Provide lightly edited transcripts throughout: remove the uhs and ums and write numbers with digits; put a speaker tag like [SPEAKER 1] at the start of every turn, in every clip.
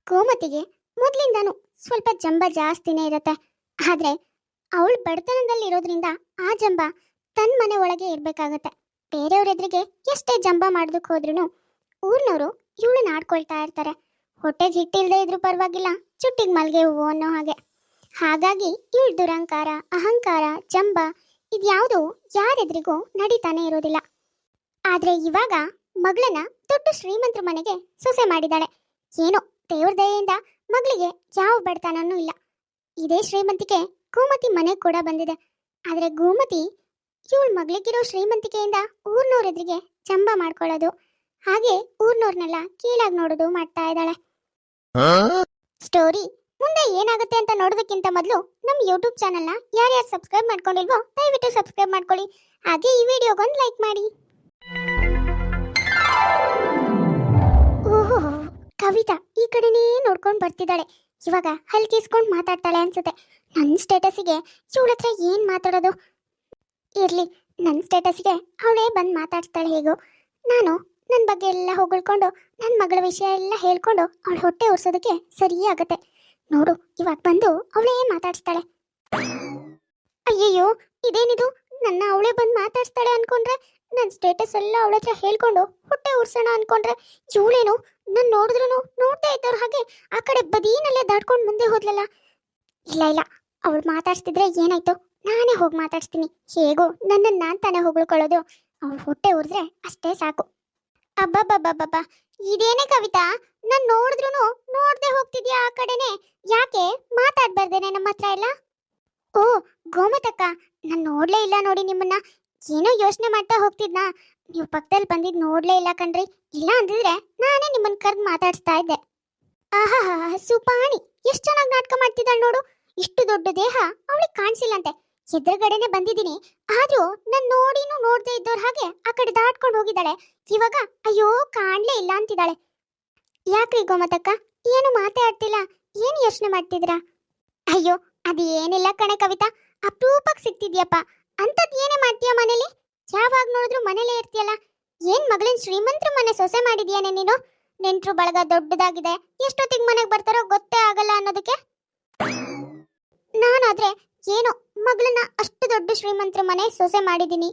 [SPEAKER 1] ಗೋಮತಿಗೆ ಮೊದಲಿಂದಾನು ಸ್ವಲ್ಪ ಜಂಬ ಜಾಸ್ತಿನೇ ಇರುತ್ತೆ. ಆದ್ರೆ ಅವಳು ಬಡತನದಲ್ಲಿ ಇರೋದ್ರಿಂದ ಆ ಜಂಬ ತನ್ನ ಮನೆ ಒಳಗೆ ಇರ್ಬೇಕಾಗತ್ತೆ. ಬೇರೆಯವ್ರ ಎದುರಿಗೆ ಎಷ್ಟೇ ಜಂಬ ಮಾಡೋದಕ್ಕೆ ಹೋದ್ರೂ ಊರ್ನವರು ಇವಳನ್ನ ಆಡ್ಕೊಳ್ತಾ ಇರ್ತಾರೆ. ಹೊಟ್ಟೆಗೆ ಹಿಟ್ಟಿಲ್ದೇ ಇದ್ರೂ ಪರವಾಗಿಲ್ಲ, ಚುಟ್ಟಿಗೆ ಮಲ್ಗೆ ಹೂವು ಅನ್ನೋ ಹಾಗೆ. ಹಾಗಾಗಿ ಇವಳು ದುರಂಕಾರ, ಅಹಂಕಾರ, ಜಂಬ ಇದ್ಯಾವುದು ಯಾರೆದ್ರಿಗೂ ನಡೀತಾನೆ ಇರೋದಿಲ್ಲ. ಆದ್ರೆ ಇವಾಗ ಮಗಳನ್ನ ದೊಡ್ಡ ಶ್ರೀಮಂತರ ಮನೆಗೆ ಸೊಸೆ ಮಾಡಿದಾಳೆ. ಏನೋ ದೇವ್ರ ದಯೆಯಿಂದ ಮಗಳಿಗೆ ಯಾವ ಬಡತನನೂ ಇಲ್ಲ. ಇದೇ ಶ್ರೀಮಂತಿಕೆ ಗೋಮತಿ ಮನೆಗೆ ಕೂಡ ಬಂದಿದೆ. ಆದ್ರೆ ಗೋಮತಿ ಇವಳ ಮಗಳಿಗಿರೋ ಶ್ರೀಮಂತಿಕೆಯಿಂದ ಊರ್ನವ್ರೆದ್ರಿಗೆ ಜಂಬ ಮಾಡ್ಕೊಳ್ಳೋದು, ಹಾಗೆ ಊರ್ನವ್ರನ್ನೆಲ್ಲ ಕೀಳಾಗಿ ನೋಡೋದು ಮಾಡ್ತಾ ಇದ್ದಾಳೆ. ಸ್ಟೋರಿ ಮುಂದೆ ಏನಾಗುತ್ತೆ ಅಂತ ನೋಡೋದಕ್ಕಿಂತ ಮೊದಲು ನಮ್ಮ ಯೂಟ್ಯೂಬ್ ಚಾನಲ್ನ ಯಾರ್ಯಾರು ಸಬ್ಸ್ಕ್ರೈಬ್ ಮಾಡ್ಕೊಂಡಿಲ್ವೋ ದಯವಿಟ್ಟು ಸಬ್ಸ್ಕ್ರೈಬ್ ಮಾಡ್ಕೊಳ್ಳಿ. ಹಾಗೆ ಈ ವಿಡಿಯೋಗೊಂದು ಲೈಕ್ ಮಾಡಿ. ಓಹೋ, ಕವಿತಾ ಈ ಕಡೆನೇ ನೋಡ್ಕೊಂಡು ಬರ್ತಿದ್ದಾಳೆ. ಇವಾಗ ಹಲ್ಕಿಸ್ಕೊಂಡು ಮಾತಾಡ್ತಾಳೆ ಅನ್ಸುತ್ತೆ. ನನ್ನ ಸ್ಟೇಟಸ್ಗೆ ಇವಳ ಹತ್ರ ಏನು ಮಾತಾಡೋದು? ಇರಲಿ, ನನ್ನ ಸ್ಟೇಟಸ್ಗೆ ಅವಳೇ ಬಂದು ಮಾತಾಡ್ತಾಳೆ. ಹೇಗೋ ನಾನು ನನ್ನ ಬಗ್ಗೆ ಎಲ್ಲ ಹೊಗಳ್ಕೊಂಡು ನನ್ನ ಮಗಳ ವಿಷಯ ಎಲ್ಲ ಹೇಳ್ಕೊಂಡು ಅವಳ ಹೊಟ್ಟೆ ಉರ್ಸೋದಕ್ಕೆ ಸರಿ ಆಗತ್ತೆ. ನೋಡು, ಇವಾಗ ಬಂದು ಅವಳೇ ಮಾತಾಡ್ಸ್ತಾಳೆ. ಅಯ್ಯಯ್ಯೋ, ಇದೇನಿದು? ನನ್ನ ಅವಳೇ ಬಂದು ಮಾತಾಡ್ಸ್ತಾಳೆ ಅನ್ಕೊಂಡ್ರೆ, ನನ್ನ ಸ್ಟೇಟಸ್ ಎಲ್ಲ ಅವಳ ಹತ್ರ ಹೇಳ್ಕೊಂಡು ಹೊಟ್ಟೆ ಉರ್ಸೋಣ ಅನ್ಕೊಂಡ್ರೆ ಇವಳೇನು ನಾನು ನೋಡಿದ್ರು ನೋಡ್ತಾ ಇದ್ದವ್ರ ಹಾಗೆ ಆ ಕಡೆ ಬದೀನಲ್ಲೇ ದಾಟ್ಕೊಂಡು ಮುಂದೆ ಹೋದ್ಲಲ್ಲ. ಇಲ್ಲ ಇಲ್ಲ, ಅವಳು ಮಾತಾಡ್ಸ್ತಿದ್ರೆ ಏನಾಯ್ತು, ನಾನೇ ಹೋಗಿ ಮಾತಾಡ್ಸ್ತೀನಿ. ಹೇಗೋ ನನ್ನನ್ನು ನಾನು ತಾನೇ ಹೊಗಳ್ಕೊಳ್ಳೋದು. ಅವಳು ಹೊಟ್ಟೆ ಉರಿದ್ರೆ ಅಷ್ಟೇ ಸಾಕು. ಅಬ್ಬಬ್ಬಬ್ಬಬ್ಬ, ಇದೇನೇ ಕವಿತಾ, ನಾನು ನೋಡಿದ್ರು ನೋಡ್ದೆ ಹೋಗ್ತಿದ್ಯಾ ಆ ಕಡೆನೆ? ಯಾಕೆ ಮಾತಾಡ್ಬಾರ್ದೇನೆ ನಮ್ಮ ಹತ್ರ ಎಲ್ಲ? ಓ ಗೋಮತಕ್ಕ, ನಾನು ನೋಡ್ಲೇ ಇಲ್ಲ ನೋಡಿ ನಿಮ್ಮನ್ನ. ಏನೋ ಯೋಚನೆ ಮಾಡ್ತಾ ಹೋಗ್ತಿದ್ನಾ, ನೀವು ಪಕ್ಕದಲ್ಲಿ ಬಂದಿದ್ದು ನೋಡ್ಲೇ ಇಲ್ಲ ಕಣ್ರಿ. ಇಲ್ಲ ಅಂದಿದ್ರೆ ನಾನೇ ನಿಮ್ಮನ್ನ ಕರೆದು ಮಾತಾಡಿಸ್ತಾ ಇದ್ದೆ. ಆಹಾ, ಸುಪಾಣಿ ಎಷ್ಟು ಚೆನ್ನಾಗಿ ನಾಟಕ ಮಾಡ್ತಿದ್ದಾಳೆ ನೋಡು. ಇಷ್ಟು ದೊಡ್ಡ ದೇಹ ಅವಳಿಗೆ ಕಾಣಿಸಿಲ್ಲಂತೆ. ಎದುರುಗಡೆನೆ ಬಂದಿದ್ದೀನಿ, ಆದ್ರೂ ನಾನು ನೋಡಿನೂ ನೋಡ್ದೇ ಇದ್ದವ್ರ ಹಾಗೆ ಆ ಕಡೆ ದಾಟ್ಕೊಂಡು ಹೋಗಿದ್ದಾಳೆ. ಇವಾಗ ಅಯ್ಯೋ ಕಾಣ್ಲೇ ಇಲ್ಲ ಅಂತಿದ್ದಾಳೆ. ಯಾಕ್ರಿ ಗೋಮತಕ್ಕ, ಏನು ಮಾತಾಡ್ತಿಲ್ಲ? ಏನು ಯೋಚನೆ ಮಾಡ್ತಿದ್ದೀರಾ? ಅಯ್ಯೋ ಅದೇನಿಲ್ಲ ಕಣೆ ಕವಿತಾ, ಅಪರೂಪಕ್ಕೆ ಸಿಗ್ತಿದ್ಯಪ್ಪ. ಅಂಥದ್ದು ಏನೇ ಮಾಡ್ತೀಯ ಮನೇಲಿ? ಯಾವಾಗ ನೋಡಿದ್ರು ಮನೇಲೇ ಇರ್ತೀಯಲ್ಲ. ಏನ್ ಮಗಳಿನ ಶ್ರೀಮಂತರ ಮನೆ ಸೊಸೆ ಮಾಡಿದ್ಯಾನೆ ನೀನು? ನೆಂಟ್ರು ಬಳಗ ದೊಡ್ಡದಾಗಿದೆ, ಎಷ್ಟೊತ್ತಿಗೆ ಮನೆಗೆ ಬರ್ತಾರೋ ಗೊತ್ತೇ ಆಗಲ್ಲ ಅನ್ನೋದಕ್ಕೆ. ನಾನಾದ್ರೆ ಏನೋ ಮಗಳನ್ನ ಅಷ್ಟು ದೊಡ್ಡ ಶ್ರೀಮಂತರ ಮನೆ ಸೊಸೆ ಮಾಡಿದ್ದೀನಿ.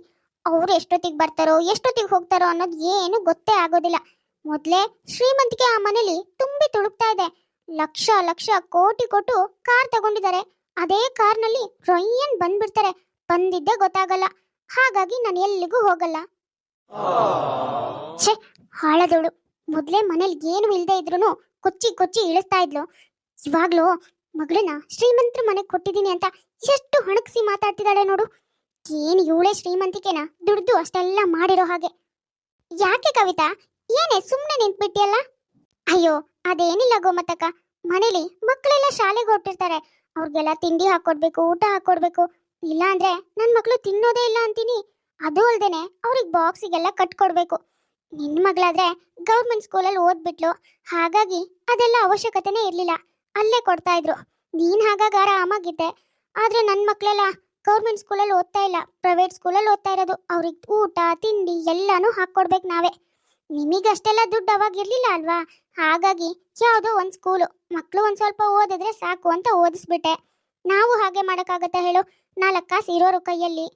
[SPEAKER 1] ಅವ್ರು ಎಷ್ಟೊತ್ತಿಗೆ ಬರ್ತಾರೋ ಎಷ್ಟೊತ್ತಿಗೆ ಹೋಗ್ತಾರೋ ಅನ್ನೋದು ಏನು ಗೊತ್ತೇ ಆಗೋದಿಲ್ಲ. ಮೊದಲೇ ಶ್ರೀಮಂತಿಕೆ ಆ ಮನೇಲಿ ತುಂಬಿ ತುಳುಕ್ತಾ ಇದೆ. ಲಕ್ಷ ಲಕ್ಷ ಕೋಟಿ ಕೊಟ್ಟು ಕಾರ್ ತಗೊಂಡಿದ್ದಾರೆ. ಅದೇ ಕಾರ್ನಲ್ಲಿ ರೊಯ್ಯನ್ ಬಂದ್ಬಿಡ್ತಾರೆ, ಬಂದಿದ್ದೇ ಗೊತ್ತಾಗಲ್ಲ. ಹಾಗಾಗಿ ನಾನು ಎಲ್ಲಿಗೂ ಹೋಗಲ್ಲ. ಛೇ, ಹಾಳದೋಳು. ಮೊದಲೇ ಮನೇಲಿ ಏನು ಇಲ್ಲದೆ ಇದ್ರು ಕೊಚ್ಚಿ ಕೊಚ್ಚಿ ಇಳಿಸ್ತಾ ಇದ್ಲು. ಇವಾಗ್ಲೂ ಮಗಳನ್ನ ಶ್ರೀಮಂತರ ಮನೆಗೆ ಕೊಟ್ಟಿದ್ದೀನಿ ಅಂತ ಎಷ್ಟು ಹಣಕ್ಸಿ ಮಾತಾಡ್ತಿದ್ದಾಳೆ ನೋಡು. ಏನು ಇವಳೇ ಶ್ರೀಮಂತಿಕೆನ ದುಡ್ದು ಅಷ್ಟೆಲ್ಲ ಮಾಡಿರೋ ಹಾಗೆ. ಯಾಕೆ ಕವಿತಾ, ಏನೇ ಸುಮ್ಮನೆ ನಿಂತ್ಬಿಟ್ಟಿಯಲ್ಲ? ಅಯ್ಯೋ ಅದೇನಿಲ್ಲ ಗೋಮತಕ್ಕ, ಮನೇಲಿ ಮಕ್ಕಳೆಲ್ಲ ಶಾಲೆಗೆ ಹೊರಟಿರ್ತಾರೆ. ಅವ್ರಿಗೆಲ್ಲ ತಿಂಡಿ ಹಾಕೊಡ್ಬೇಕು, ಊಟ ಹಾಕೊಡ್ಬೇಕು. ಇಲ್ಲ ಅಂದ್ರೆ ನನ್ನ ಮಕ್ಕಳು ತಿನ್ನೋದೇ ಇಲ್ಲ ಅಂತೀನಿ. ಅದು ಅಲ್ದೇನೆ ಅವ್ರಿಗೆ ಬಾಕ್ಸಿಗೆಲ್ಲ ಕಟ್ಕೊಡ್ಬೇಕು. ನಿನ್ನ ಮಗಳಾದ್ರೆ ಗೌರ್ಮೆಂಟ್ ಸ್ಕೂಲಲ್ಲಿ ಓದ್ಬಿಟ್ಲು, ಹಾಗಾಗಿ ಅದೆಲ್ಲ ಅವಶ್ಯಕತೆನೇ ಇರಲಿಲ್ಲ, ಅಲ್ಲೇ ಕೊಡ್ತಾ ಇದ್ರು. ನೀನ್ ಹಾಗಾಗಿ ಆರಾಮಾಗಿದ್ದೆ. ಆದ್ರೆ ನನ್ನ ಮಕ್ಕಳೆಲ್ಲ ಗೌರ್ಮೆಂಟ್ ಸ್ಕೂಲಲ್ಲಿ ಓದ್ತಾ ಇಲ್ಲ, ಪ್ರೈವೇಟ್ ಸ್ಕೂಲಲ್ಲಿ ಓದ್ತಾ ಇರೋದು. ಅವ್ರಿಗೆ ಊಟ ತಿಂಡಿ ಎಲ್ಲಾನು ಹಾಕೊಡ್ಬೇಕು ನಾವೇ. ನಿಮಗಷ್ಟೆಲ್ಲ ದುಡ್ಡು ಅವಾಗ ಇರ್ಲಿಲ್ಲ ಅಲ್ವಾ? ಹಾಗಾಗಿ ಯಾವುದೋ ಒಂದು ಸ್ಕೂಲು, ಮಕ್ಕಳು ಒಂದು ಸ್ವಲ್ಪ ಓದಿದ್ರೆ ಸಾಕು ಅಂತ ಓದಿಸ್ಬಿಟ್ಟೆ. ನಾವು ಹಾಗೆ ಮಾಡೋಕ್ಕಾಗತ್ತಾ ಹೇಳು? 4 ಕಾಸು ಇರೋರು ಕೈಯಲ್ಲಿ.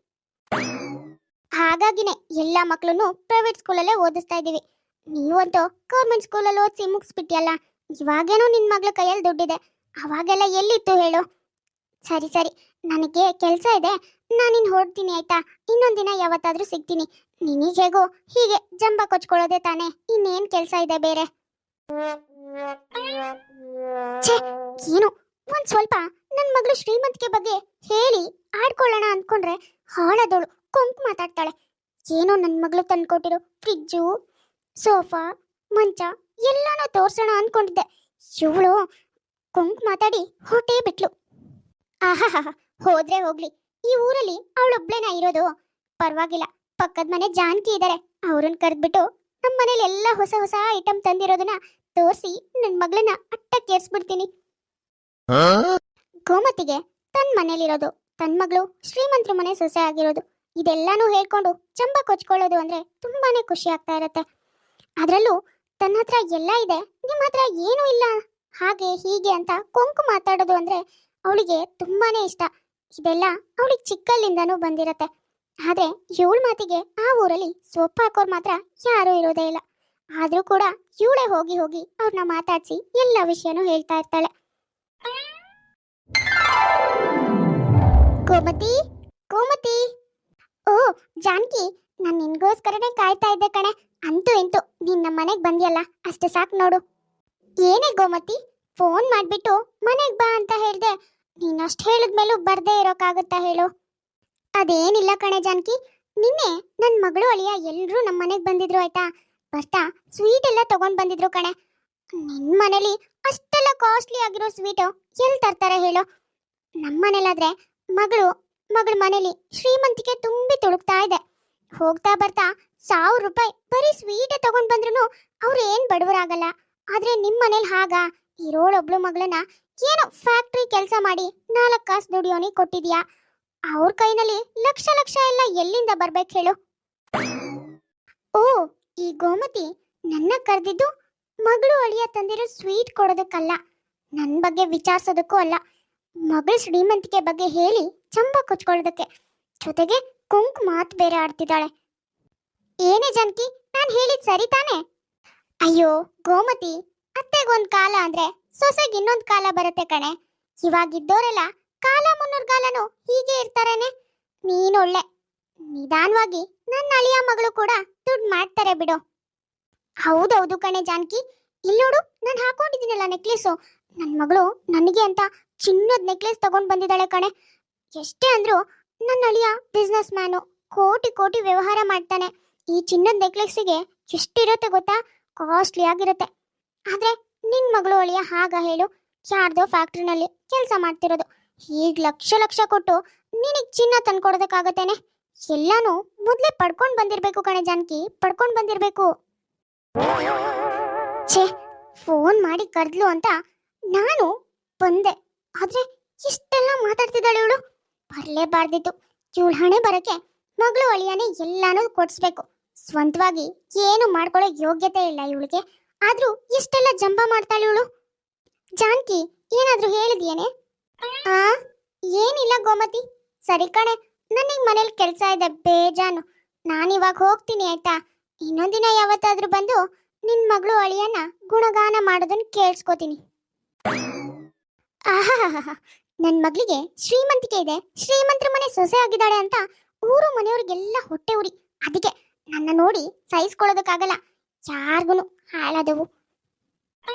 [SPEAKER 1] ಹಾಗಾಗಿನೇ ಎಲ್ಲ ಮಕ್ಕಳನ್ನು ಪ್ರೈವೇಟ್ ಸ್ಕೂಲಲ್ಲೇ ಓದಿಸ್ತಾ ಇದ್ದೀವಿ. ನೀವಂತೂ ಗೌರ್ಮೆಂಟ್ ಸ್ಕೂಲಲ್ಲಿ ಓದಿಸಿ ಮುಗಿಸ್ಬಿಟ್ಟಿಯಲ್ಲ. ಇವಾಗೇನೋ ನಿನ್ನ ಮಗಳ ಕೈಯಲ್ಲಿ ದುಡ್ಡಿದೆ, ಅವಾಗೆಲ್ಲ ಎಲ್ಲಿತ್ತು ಹೇಳು? ಸರಿ ಸರಿ, ನನಗೆ ಕೆಲಸ ಇದೆ, ನಾನಿನ್ನು ಹೊರಡ್ತೀನಿ ಆಯ್ತಾ? ಇನ್ನೊಂದು ದಿನ ಯಾವತ್ತಾದ್ರೂ ಸಿಗ್ತೀನಿ. ನಿನಗೆ ಹೇಗೋ ಹೀಗೆ ಜಂಬ ಕೊಚ್ಕೊಳ್ಳೋದೆ ತಾನೇ, ಇನ್ನೇನು ಕೆಲಸ ಇದೆ ಬೇರೆ? ಛೇ, ಏನು ಒಂದು ಸ್ವಲ್ಪ ನನ್ನ ಮಗಳು ಶ್ರೀಮಂತಿಕೆ ಬಗ್ಗೆ ಹೇಳಿ ಆಡ್ಕೊಳ್ಳೋಣ ಅಂದ್ಕೊಂಡ್ರೆ ಹಾಳದೋಳು ಕೊಂಕು ಮಾತಾಡ್ತಾಳೆ. ಏನೋ ನನ್ನ ಮಗಳು ತಂದ್ಕೊಟ್ಟಿರೋ ಫ್ರಿಜ್ಜು, ಸೋಫಾ, ಮಂಚ ಎಲ್ಲಾನು ತೋರ್ಸೋಣ ಅಂದ್ಕೊಂಡಿದ್ದೆ. ಇವಳು ಕೊಂಕು ಮಾತಾಡಿ ಹೊಟ್ಟೆ ಬಿಟ್ಲು. ಆಹಾ, ಹೋದ್ರೆ ಹೋಗ್ಲಿ, ಈ ಊರಲ್ಲಿ ಅವಳೊಬ್ಳೇನ ಇರೋದು? ಪರವಾಗಿಲ್ಲ, ಪಕ್ಕದ ಮನೆ ಜಾನಕಿ ಇದ್ದಾರೆ, ಅವ್ರನ್ನ ಕರೆದ್ಬಿಟ್ಟು ನಮ್ಮ ಮನೇಲಿ ಎಲ್ಲ ಹೊಸ ಹೊಸ ಐಟಮ್ ತಂದಿರೋದನ್ನ ತೋರಿಸಿ ನನ್ನ ಮಗಳನ್ನ ಅಟ್ಟಕ್ಕೇರ್ಸ್ಬಿಡ್ತೀನಿ. ಗೋಮತಿಗೆ ತನ್ನ ಮನೇಲಿರೋದು, ತನ್ನ ಮಗಳು ಶ್ರೀಮಂತರ ಮನೆ ಸೊಸೆ ಆಗಿರೋದು, ಇದೆಲ್ಲಾನು ಹೇಳ್ಕೊಂಡು ಜಂಬ ಕೊಚ್ಕೊಳ್ಳೋದು ಅಂದ್ರೆ ತುಂಬಾನೇ ಖುಷಿ ಆಗ್ತಾ ಇರತ್ತೆ. ಅದರಲ್ಲೂ ತನ್ನ ಹತ್ರ ಎಲ್ಲ ಇದೆ, ನಿಮ್ಮ ಹತ್ರ ಏನೂ ಇಲ್ಲ ಹಾಗೆ ಹೀಗೆ ಅಂತ ಕೊಂಕು ಮಾತಾಡೋದು ಅಂದ್ರೆ ಅವಳಿಗೆ ತುಂಬಾನೇ ಇಷ್ಟ. ಇದೆಲ್ಲ ಅವಳಿಗೆ ಚಿಕ್ಕಲ್ಲಿಂದನೂ ಬಂದಿರತ್ತೆ. ಆದ್ರೆ ಇವಳ ಮಾತಿಗೆ ಆ ಊರಲ್ಲಿ ಸೊಪ್ಪು ಹಾಕೋರು ಮಾತ್ರ ಯಾರೂ ಇರೋದೇ ಇಲ್ಲ. ಆದ್ರೂ ಕೂಡ ಇವಳೇ ಹೋಗಿ ಹೋಗಿ ಅವ್ರನ್ನ ಮಾತಾಡ್ಸಿ ಎಲ್ಲ ವಿಷಯನೂ ಹೇಳ್ತಾ ಇರ್ತಾಳೆ. ಗೋಮತಿ, ಗೋಮತಿ. ಓ ಜಾನಕಿ, ನಾನು ನಿನ್ಗೋಸ್ಕರನೇ ಕಾಯ್ತಾ ಇದ್ದೆ ಕಣೆ. ಅಂತೂ ಇಂತೂ ನೀನ್ ನಮ್ಮ ಮನೆಗ್ ಬಂದಿಯಲ್ಲ, ಅಷ್ಟು ಸಾಕು ನೋಡು. ಏನೇ ಗೋಮತಿ, ಫೋನ್ ಮಾಡ್ಬಿಟ್ಟು ಮನೆಗ್ ಬಾ ಅಂತ ಹೇಳ್ದೆ. ನೀನಷ್ಟು ಹೇಳಿದ್ಮೇಲೂ ಬರ್ದೇ ಇರೋಕ್ಕಾಗುತ್ತಾ ಹೇಳು? ಅದೇನಿಲ್ಲ ಕಣೆ ಜಾನಕಿ, ನಿನ್ನೆ ನನ್ನ ಮಗಳು ಅಳಿಯ ಎಲ್ಲರೂ ನಮ್ಮ ಮನೆಗೆ ಬಂದಿದ್ರು ಆಯ್ತಾ. ಬರ್ತಾ ಸ್ವೀಟ್ ಎಲ್ಲ ತಗೊಂಡ್ ಬಂದಿದ್ರು ಕಣೆ. ನಿನ್ನ ಮನೇಲಿ ಅಷ್ಟೆಲ್ಲ ಕಾಸ್ಟ್ಲಿ ಆಗಿರೋ ಸ್ವೀಟು ಎಲ್ಲಿ ತರ್ತಾರೆ ಹೇಳು? ನಮ್ಮ ಮನೇಲಾದ್ರೆ ಮಗಳ ಮನೇಲಿ ಶ್ರೀಮಂತಿಕೆ ತುಂಬಿ ತುಳುಕ್ತಾ ಇದೆ. ಹೋಗ್ತಾ ಬರ್ತಾ 1000 ರೂಪಾಯಿ ಬರೀ ಸ್ವೀಟೇ ತಗೊಂಡ್ ಬಂದ್ರು ಅವ್ರು ಏನ್ ಬಡವರಾಗಲ್ಲ. ಆದ್ರೆ ನಿಮ್ ಮನೇಲಿ ಹಾಗಾ? ಇರೋಳೊಬ್ಳು ಮಗಳನ್ನ ಏನೋ ಫ್ಯಾಕ್ಟ್ರಿ ಕೆಲಸ ಮಾಡಿ 4 ಕಾಸು ದುಡಿಯೋನಿ ಕೊಟ್ಟಿದ್ಯಾ? ಅವ್ರ ಕೈನಲ್ಲಿ ಲಕ್ಷ ಲಕ್ಷ ಎಲ್ಲ ಎಲ್ಲಿಂದ ಬರ್ಬೇಕು ಹೇಳು? ಓ, ಈ ಗೋಮತಿ ನನ್ನ ಕರೆದಿದ್ದು ಮಗಳು ಅಳಿಯ ತಂದಿರೋ ಸ್ವೀಟ್ ಕೊಡೋದಕ್ಕಲ್ಲ, ನನ್ನ ಬಗ್ಗೆ ವಿಚಾರಿಸೋದಕ್ಕೂ ಅಲ್ಲ. ಮಗಳು ಶ್ರೀಮಂತಿಕೆ ಬಗ್ಗೆ ಹೇಳಿ ಚಂಬ ಕೊಚ್ಕೊಳ್ಳೋದಕ್ಕೆ. ಜೊತೆಗೆ ಕುಂಕ್ ಮಾತು ಬೇರೆ ಆಡ್ತಿದ್ದಾಳೆ. ಏನೇ ಜಾನಕಿ, ನಾನು ಹೇಳಿದ್ ಸರಿ ತಾನೆ? ಅಯ್ಯೋ ಗೋಮತಿ, ಅತ್ತೆಗೊಂದ್ ಕಾಲ ಅಂದ್ರೆ ಸೊಸೆಗೆ ಇನ್ನೊಂದ್ ಕಾಲ ಬರುತ್ತೆ ಕಣೆ. ಇವಾಗಿದ್ದೋರೆಲ್ಲ ಕಾಲ ಮುನ್ನೂರ್ಗಾಲನು ಹೀಗೆ ಇರ್ತಾರೇನೆ. ನೀನೊಳ್ಳೆ ನಿಧಾನವಾಗಿ ನನ್ನ ಅಳಿಯ ಮಗಳು ಕೂಡ ದುಡ್ಡು ಮಾಡ್ತಾರೆ ಬಿಡು. ಹೌದೌದು ಕಣೆ ಜಾನಕಿ, ಇಲ್ಲೋಡು ನಾನು ಹಾಕೊಂಡಿದ್ದೀನಲ್ಲ ನೆಕ್ಲೆಸು, ನನ್ನ ಮಗಳು ನನಗೆ ಅಂತ ಚಿನ್ನದ ನೆಕ್ಲೆಸ್ ತಗೊಂಡ್ ಬಂದಿದ್ದಾಳೆ ಕಣೆ. ಎಷ್ಟೇ ಅಂದ್ರು ನನ್ನ ಅಳಿಯ ಬಿಸ್ನೆಸ್ ಮ್ಯಾನು, ಕೋಟಿ ಕೋಟಿ ವ್ಯವಹಾರ ಮಾಡ್ತಾನೆ. ಈ ಚಿನ್ನದ ನೆಕ್ಲೆಸ್ಸಿಗೆ ಎಷ್ಟಿರುತ್ತೆ ಗೊತ್ತಾ? ಕಾಸ್ಟ್ಲಿ ಆಗಿರುತ್ತೆ. ಆದ್ರೆ ನಿನ್ ಮಗಳು ಅಳಿಯ ಹಾಗ ಹೇಳು? ಯಾರ್ದೋ ಫ್ಯಾಕ್ಟ್ರಿನಲ್ಲಿ ಕೆಲಸ ಮಾಡ್ತಿರೋದು. ಈಗ ಲಕ್ಷ ಲಕ್ಷ ಕೊಟ್ಟು ನಿನಗೆ ಚಿನ್ನ ತಂದ್ಕೊಡೋದಕ್ಕಾಗತ್ತೇನೆ? ಎಲ್ಲಾನು ಮೊದ್ಲೇ ಪಡ್ಕೊಂಡ್ ಬಂದಿರ್ಬೇಕು ಕಣೆ ಜಾನಕಿ, ಪಡ್ಕೊಂಡ್ ಬಂದಿರ್ಬೇಕು. ಛೇ, ಫೋನ್ ಮಾಡಿ ಕರ್ದ್ಲು ಅಂತ ನಾನು ಬಂದೆ, ಆದ್ರೆ ಇಷ್ಟೆಲ್ಲ ಮಾತಾಡ್ತಿದ್ದಾಳೆ ಇವಳು. ಬರ್ಲೇಬಾರ್ದಿತ್ತು. ಇವಳ ಹಣೆ ಬರಕ್ಕೆ ಮಗಳು ಅಳಿಯನೇ ಎಲ್ಲಾನು ಕೊಡ್ಸ್ಬೇಕು. ಸ್ವಂತವಾಗಿ ಏನು ಮಾಡ್ಕೊಳ್ಳೋ ಯೋಗ್ಯತೆ ಇಲ್ಲ ಇವಳಿಗೆ. ಆದ್ರೂ ಇಷ್ಟೆಲ್ಲ ಜಂಬ ಮಾಡ್ತಾಳೆ ಇವಳು. ಜಾನಕಿ, ಏನಾದ್ರೂ ಹೇಳಿದ್ಯೇನೆ? ಆ, ಏನಿಲ್ಲ ಗೋಮತಿ. ಸರಿ ಕಣೆ, ನನಗೆ ಮನೇಲಿ ಕೆಲಸ ಇದೆ ಬೇಜಾನು. ನಾನಿವಾಗ ಹೋಗ್ತೀನಿ ಆಯ್ತಾ? ಇನ್ನೊಂದಿನ ಯಾವತ್ತಾದ್ರೂ ಬಂದು ನಿನ್ ಮಗಳು ಅಳಿಯನ್ನ ಗುಣಗಾನ ಮಾಡೋದನ್ನ ಕೇಳಿಸ್ಕೋತೀನಿ. ಆಹಾ, ನನ್ನ ಮಗಳಿಗೆ ಶ್ರೀಮಂತಿಕೆ ಇದೆ, ಶ್ರೀಮಂತರ ಮನೆ ಸೊಸೆ ಆಗಿದ್ದಾಳೆ ಅಂತ ಊರು ಮನೆಯವ್ರಿಗೆಲ್ಲ ಹೊಟ್ಟೆ ಉರಿ. ಅದಕ್ಕೆ ನನ್ನ ನೋಡಿ ಸಹಿಸ್ಕೊಳ್ಳೋದಕ್ಕಾಗಲ್ಲ. ಯಾರಿಗೂ ಹಾಳಾದವು.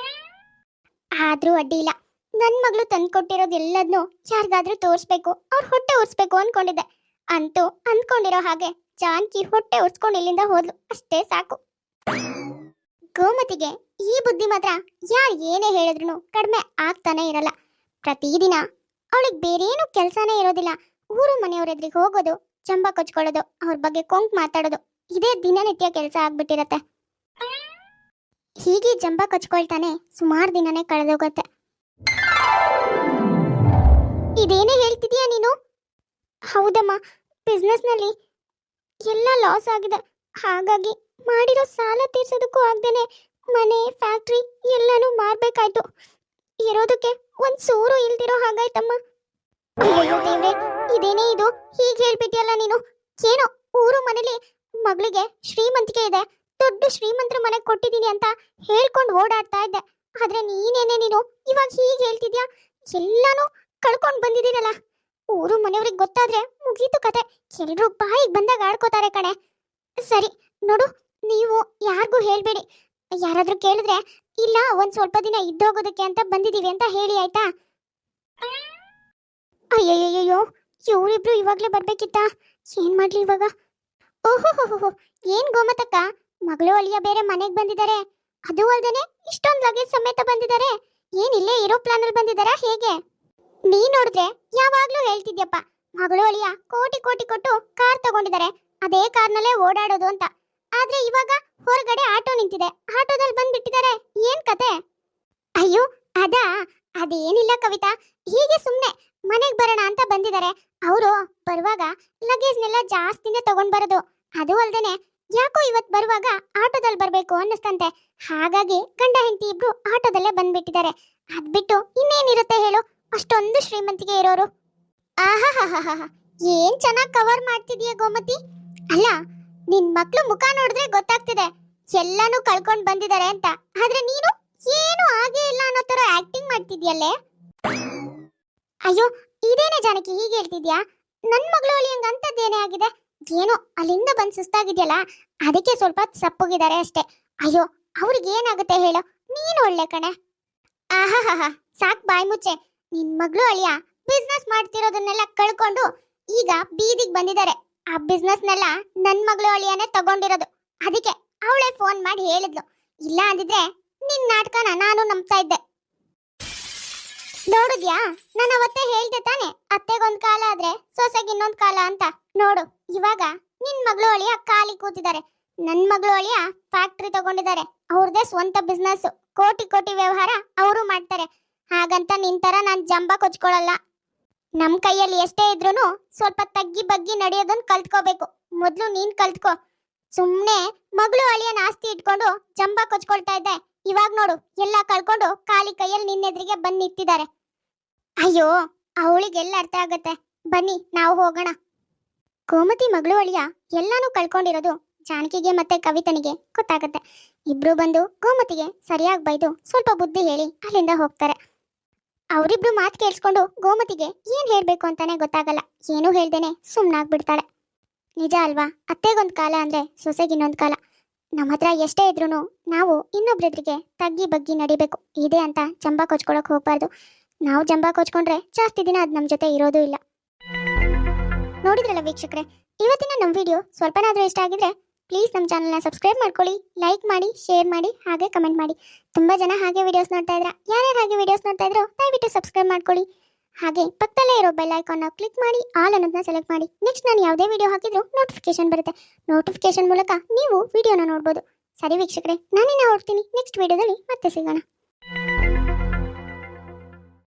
[SPEAKER 1] ಆದ್ರೂ ಅಡ್ಡಿ ಇಲ್ಲ, ನನ್ನ ಮಗಳು ತಂದ್ಕೊಟ್ಟಿರೋದು ಎಲ್ಲದನ್ನೂ ಯಾರಿಗಾದ್ರೂ ತೋರಿಸ್ಬೇಕು, ಅವ್ರ ಹೊಟ್ಟೆ ಉರ್ಸ್ಬೇಕು ಅನ್ಕೊಂಡಿದ್ದೆ. ಅಂತೂ ಅಂದ್ಕೊಂಡಿರೋ ಹಾಗೆ ಜಾನಕಿ ಹೊಟ್ಟೆ ಉರ್ಸ್ಕೊಂಡು ಇಲ್ಲಿಂದ ಹೋದ್ಲು, ಅಷ್ಟೇ ಸಾಕು. ಗೋಮತಿಗೆ ಈ ಬುದ್ಧಿ ಮಾತ್ರ ಯಾರು ಏನೇ ಹೇಳಿದ್ರು ಕಡಿಮೆ ಆಗ್ತಾನೆ ಇರಲ್ಲ. ಪ್ರತಿದಿನ ಅವಳಿಗೆ ಬೇರೇನು ಕೆಲಸನೇ ಇರೋದಿಲ್ಲ. ಊರು ಮನೆಯವರೆದ್ರಿಗೆ ಹೋಗೋದು, ಚಂಬ ಕೊಚ್ಕೊಳ್ಳೋದು, ಅವ್ರ ಬಗ್ಗೆ ಕೊಂಕ್ ಮಾತಾಡೋದು, ಇದೇ ದಿನನಿತ್ಯ ಕೆಲಸ ಆಗ್ಬಿಟ್ಟಿರತ್ತೆ. ಹೀಗೆ ಜಂಬ ಕಚ್ಕೊಳ್ತಾನೆ ಸುಮಾರು ದಿನನೇ ಕಳೆದೋಗತ್ತೆ. ಇದೇನೇ ಹೇಳ್ತಿದೀಯ ನೀನು? ಹೌದಮ್ಮ, ಬಿಸ್ನೆಸ್ನಲ್ಲಿ ಎಲ್ಲ ಲಾಸ್ ಆಗಿದೆ. ಹಾಗಾಗಿ ಮಾಡಿರೋ ಸಾಲ ತೀರ್ಸೋದಕ್ಕೂ ಆಗ್ದೇನೆ ಮನೆ ಫ್ಯಾಕ್ಟ್ರಿ ಎಲ್ಲಾನು ಮಾರ್ಬೇಕಾಯ್ತು. ಇರೋದಕ್ಕೆ ಒಂದ್ ಸೂರು ಇಲ್ದಿರೋ ಹಾಗಾಯ್ತಮ್ಮ. ಅಯ್ಯೋ ದೇವ್ರೆ, ಇದೇನೇ ಇದು? ಹೀಗೆ ಹೇಳ್ಬಿಟ್ಟಿಯಲ್ಲ ನೀನು. ಏನೋ ಊರು ಮನೇಲಿ ಮಗಳಿಗೆ ಶ್ರೀಮಂತಿಕೆ ಇದೆ, ದೊಡ್ಡ ಶ್ರೀಮಂತರ ಮನೆಗೆ ಕೊಟ್ಟಿದ್ದೀನಿ ಅಂತ ಹೇಳ್ಕೊಂಡು ಓಡಾಡ್ತಾ ಇದ್ದೆ. ಆದ್ರೆ ನೀನು ಇವಾಗ ಹೀಗೆ ಹೇಳ್ತಿದ್ಯಾ? ಎಲ್ಲಾನು ಕಳ್ಕೊಂಡು ಬಂದಿದ್ದೀನಲ್ಲ. ಊರು ಮನೆಯವ್ರಿಗೆ ಗೊತ್ತಾದ್ರೆ ಮುಗೀತು ಕತೆ. ಎಲ್ರೂ ಬಾಯಿಗೆ ಬಂದಾಗ ಆಡ್ಕೋತಾರೆ ಕಣೆ. ಸರಿ ನೋಡು, ನೀವು ಯಾರಿಗೂ ಹೇಳ್ಬೇಡಿ. ಯಾರಾದ್ರೂ ಕೇಳಿದ್ರೆ ಇಲ್ಲ ಒಂದ್ ಸ್ವಲ್ಪ ದಿನ ಇದ್ದೋಗೋದಕ್ಕೆ ಅಂತ ಬಂದಿದೀವಿ ಅಂತ ಹೇಳಿ ಆಯ್ತಾ? ಅಯ್ಯಯ್ಯೋ, ಇವರಿಬ್ರು ಇವಾಗ್ಲೇ ಬರ್ಬೇಕಿತ್ತ? ಏನ್ ಮಾಡ್ಲಿ ಇವಾಗ? ಓಹೋ, ಏನ್ ಗೋಮತಕ್ಕ, ಮಗಳು ಅಳಿಯ ಬೇರೆ ಮನೆಗೆ ಬಂದಿದ್ದಾರೆ. ಅದು ಅಲ್ದೇನೆ ಇಷ್ಟೊಂದು ಲಗೇಜ್ ಸಮೇತ ಬಂದಿದ್ದಾರೆ. ಏನ್ ಇಲ್ಲೇ ಇರೋ ಪ್ಲಾನ್ ಅಲ್ಲಿ ಬಂದಿದ್ದಾರಾ ಹೇಗೆ? ನೀ ನೋಡಿದ್ರೆ ಯಾವಾಗ್ಲೂ ಹೇಳ್ತಿದ್ಯಪ್ಪ, ಮಗಳು ಅಳಿಯ ಕೋಟಿ ಕೋಟಿ ಕೊಟ್ಟು ಕಾರ್ ತಗೊಂಡಿದ್ದಾರೆ, ಅದೇ ಕಾರ್ನಲ್ಲೇ ಓಡಾಡೋದು ಅಂತ. ಆದ್ರೆ ಇವಾಗ ಹೊರಗಡೆ ಆಟೋ ನಿಂತಿದೆ, ಆಟೋದಲ್ಲಿ ಬಂದ್ಬಿಟ್ಟಿದ್ದಾರೆ. ಏನ್ ಕತೆ? ಅಯ್ಯೋ ಅದೇನಿಲ್ಲ ಕವಿತಾ, ಹೀಗೆ ಸುಮ್ನೆ ಮನೆಗ್ ಬರೋಣ ಅಂತ ಬಂದಿದ್ದಾರೆ. ಅವರು ಬರುವಾಗ ಲಗೇಜ್ನೆಲ್ಲ ಜಾಸ್ತಿನೇ ತಗೊಂಡ್ ಬರೋದು. ಅದು ಅಲ್ದೇನೆ ಯಾಕೋ ಇವತ್ತು ಬರುವಾಗ ಆಟೋದಲ್ಲಿ ಬರಬೇಕು ಅನ್ನಿಸ್ತಂತೆ. ಹಾಗಾಗಿ ಗಂಡ ಹೆಂಡತಿ ಇಬ್ರು ಆಟೋದಲ್ಲೇ ಬಂದ್ಬಿಟ್ಟಿದ್ದಾರೆ. ಅದ್ಬಿಟ್ಟು ಇನ್ನೇನಿರುತ್ತೆ ಹೇಳು, ಅಷ್ಟೊಂದು ಶ್ರೀಮಂತಿಗೆ ಇರೋರು. ಆಹಾಹಾಹಾಹಾ, ಏನ್ ಚೆನ್ನಾಗಿ ಕವರ್ ಮಾಡ್ತಿದೀಯ ಗೋಮತಿ. ಅಲ್ಲ, ನಿನ್ ಮಕ್ಳು ಮುಖ ನೋಡಿದ್ರೆ ಗೊತ್ತಾಗ್ತಿದೆ ಎಲ್ಲಾನು ಕಳ್ಕೊಂಡ್ ಬಂದಿದ್ದಾರೆ ಅಂತ. ಆದ್ರೆ ನೀನು ಏನು ಹಾಗೆ ಇಲ್ಲ ಅನ್ನೋ ತರ ಆಕ್ಟಿಂಗ್ ಮಾಡ್ತಿದ್ಯಲ್ಲೇ. ಅಯ್ಯೋ, ಇದೇನೆ ಜಾನಕಿ ಹೀಗೆ ಹೇಳ್ತಿದ್ಯಾ? ನನ್ ಮಗಳು ಅಲ್ಲಿ ಹಂಗ ಅಂತದ್ದೇನೇ ಆಗಿದೆ? ಏನೋ ಅಲ್ಲಿಂದ ಬಂದ್ ಸುಸ್ತಾಗಿದ್ಯಲ್ಲ, ಅದಕ್ಕೆ ಸ್ವಲ್ಪ ಸಪ್ಪಗಿದ್ದಾರೆ ಅಷ್ಟೇ. ಅಯ್ಯೋ, ಅವ್ರಿಗೆ ಏನಾಗುತ್ತೆ ಹೇಳು, ನೀನು ಒಳ್ಳೆ ಕಣೆ. ಆಹಾಹಾಹಾ, ಸಾಕ್ ಬಾಯ್ ಮುಚ್ಚೆ. ನಿನ್ ಮಗಳು ಅಳಿಯ ಬಿಸ್ನೆಸ್ ಮಾಡ್ತಿರೋದನ್ನೆಲ್ಲ ಕಳ್ಕೊಂಡು ಈಗ ಬೀದಿಗೆ ಬಂದಿದ್ದಾರೆ. ಆ ಬಿಸ್ನೆಸ್ನೆಲ್ಲ ನನ್ ಮಗಳು ಅಳಿಯನೇ ತಗೊಂಡಿರೋದು. ಅದಕ್ಕೆ ಅವಳೇ ಫೋನ್ ಮಾಡಿ ಹೇಳಿದ್ಲು. ಇಲ್ಲ ಅಂದಿದ್ರೆ ನಿನ್ ನಾಟಕನ ನಾನು ನಂಬ್ತಾ ಇದ್ದೆ. ನೋಡಿದ್ಯಾ, ನಾನು ಅವತ್ತೇ ಹೇಳ್ದೆ ತಾನೆ, ಅತ್ತೆಗೊಂದ್ ಕಾಲ ಆದ್ರೆ ಸೊಸೆಗೆ ಇನ್ನೊಂದ್ ಕಾಲ ಅಂತ. ನೋಡು, ಇವಾಗ ನಿನ್ ಮಗಳು ಅಳಿಯ ಖಾಲಿ ಕೂತಿದ್ದಾರೆ. ನನ್ ಮಗಳು ಅಳಿಯ ಫ್ಯಾಕ್ಟ್ರಿ ತಗೊಂಡಿದ್ದಾರೆ. ಅವ್ರದೇ ಸ್ವಂತ ಬಿಸ್ನೆಸ್, ಕೋಟಿ ಕೋಟಿ ವ್ಯವಹಾರ ಅವರು ಮಾಡ್ತಾರೆ. ಹಾಗಂತ ನಿಂತರ ನಾನ್ ಜಂಬ ಕೊಚ್ಕೊಳ್ಳಲ್ಲ. ನಮ್ ಕೈಯಲ್ಲಿ ಎಷ್ಟೇ ಇದ್ರೂನು ಸ್ವಲ್ಪ ತಗ್ಗಿ ಬಗ್ಗಿ ನಡೆಯೋದನ್ನ ಕಲ್ತ್ಕೋಬೇಕು. ಮೊದ್ಲು ನೀನ್ ಕಲ್ತ್ಕೋ. ಸುಮ್ನೆ ಮಗಳು ಅಳಿಯನ ಆಸ್ತಿ ಇಟ್ಕೊಂಡು ಜಂಬ ಕೊಚ್ಕೊಳ್ತಾ ಇದ್ದೆ. ಇವಾಗ ನೋಡು, ಎಲ್ಲ ಕಳ್ಕೊಂಡು ಖಾಲಿ ಕೈಯಲ್ಲಿ ನಿನ್ನೆದ್ರಿಗೆ ಬಂದ್ ನಿಂತಿದ್ದಾರೆ. ಅಯ್ಯೋ, ಅವಳಿಗೆಲ್ಲ ಅರ್ಥ ಆಗತ್ತೆ. ಬನ್ನಿ ನಾವು ಹೋಗೋಣ. ಗೋಮತಿ ಮಗಳು ಅಳಿಯ ಎಲ್ಲಾನು ಕಳ್ಕೊಂಡಿರೋದು ಜಾನಕಿಗೆ ಮತ್ತೆ ಕವಿತನಿಗೆ ಗೊತ್ತಾಗತ್ತೆ. ಇಬ್ರು ಬಂದು ಗೋಮತಿಗೆ ಸರಿಯಾಗಿ ಬೈದು ಸ್ವಲ್ಪ ಬುದ್ಧಿ ಹೇಳಿ ಅಲ್ಲಿಂದ ಹೋಗ್ತಾರೆ. ಅವರಿಬ್ರು ಮಾತು ಕೇಳಿಸ್ಕೊಂಡು ಗೋಮತಿಗೆ ಏನ್ ಹೇಳ್ಬೇಕು ಅಂತಾನೆ ಗೊತ್ತಾಗಲ್ಲ. ಏನು ಹೇಳ್ದೇನೆ ಸುಮ್ನಾಗ್ಬಿಡ್ತಾಳೆ. ನಿಜ ಅಲ್ವಾ, ಅತ್ತೆಗೊಂದ್ ಕಾಲ ಅಂದ್ರೆ ಸೊಸೆಗೆ ಇನ್ನೊಂದ್ ಕಾಲ. ನಮ್ಮ ಹತ್ರ ಎಷ್ಟೇ ಇದ್ರೂ ನಾವು ಇನ್ನೊಬ್ರೆದ್ರಿಗೆ ತಗ್ಗಿ ಬಗ್ಗಿ ನಡಿಬೇಕು. ಇದೆ ಅಂತ ಜಂಬ ಕೊಚ್ಕೊಳಕ್ ಹೋಗ್ಬಾರ್ದು. ನಾವು ಜಂಬ ಕೊಚ್ಕೊಂಡ್ರೆ ಜಾಸ್ತಿ ದಿನ ಅದ್ ನಮ್ ಜೊತೆ ಇರೋದು ಇಲ್ಲ. ನೋಡಿದ್ರಲ್ಲ ವೀಕ್ಷಕರೇ, ಇವತ್ತಿನ ನಮ್ಮ ವಿಡಿಯೋ ಸ್ವಲ್ಪನಾದ್ರೂ ಇಷ್ಟ ಆಗಿದ್ರೆ ಪ್ಲೀಸ್ ನಮ್ಮ ಚಾನಲ್ನ ಸಬ್ಸ್ಕ್ರೈಬ್ ಮಾಡ್ಕೊಳ್ಳಿ, ಲೈಕ್ ಮಾಡಿ, ಶೇರ್ ಮಾಡಿ, ಹಾಗೆ ಕಮೆಂಟ್ ಮಾಡಿ. ತುಂಬಾ ಜನ ಹಾಗೆ ವಿಡಿಯೋಸ್ ನೋಡ್ತಾ ಇದ್ರ, ಯಾರ್ಯಾರು ಹಾಗೆ ವಿಡಿಯೋಸ್ ನೋಡ್ತಾ ಇದ್ರೋ ದಯವಿಟ್ಟು ಸಬ್ಸ್ಕ್ರೈಬ್ ಮಾಡ್ಕೊಳ್ಳಿ. ಹಾಗೆ ಪಕ್ಕದಲ್ಲೇ ಇರೋ ಬೆಲ್ ಐಕಾನ್ನ ಕ್ಲಿಕ್ ಮಾಡಿ ಆಲ್ ಅನ್ನೋದನ್ನ ಸೆಲೆಕ್ಟ್ ಮಾಡಿ. ನೆಕ್ಸ್ಟ್ ನಾನು ಯಾವುದೇ ವಿಡಿಯೋ ಹಾಕಿದ್ರು ನೋಟಿಫಿಕೇಶನ್ ಬರುತ್ತೆ. ನೋಟಿಫಿಕೇಶನ್ ಮೂಲಕ ನೀವು ವಿಡಿಯೋನ ನೋಡ್ಬೋದು. ಸರಿ ವೀಕ್ಷಕರೇ, ನಾನಿನ್ನ ಹೊರಡ್ತೀನಿ. ನೆಕ್ಸ್ಟ್ ವಿಡಿಯೋದಲ್ಲಿ ಮತ್ತೆ ಸಿಗೋಣ.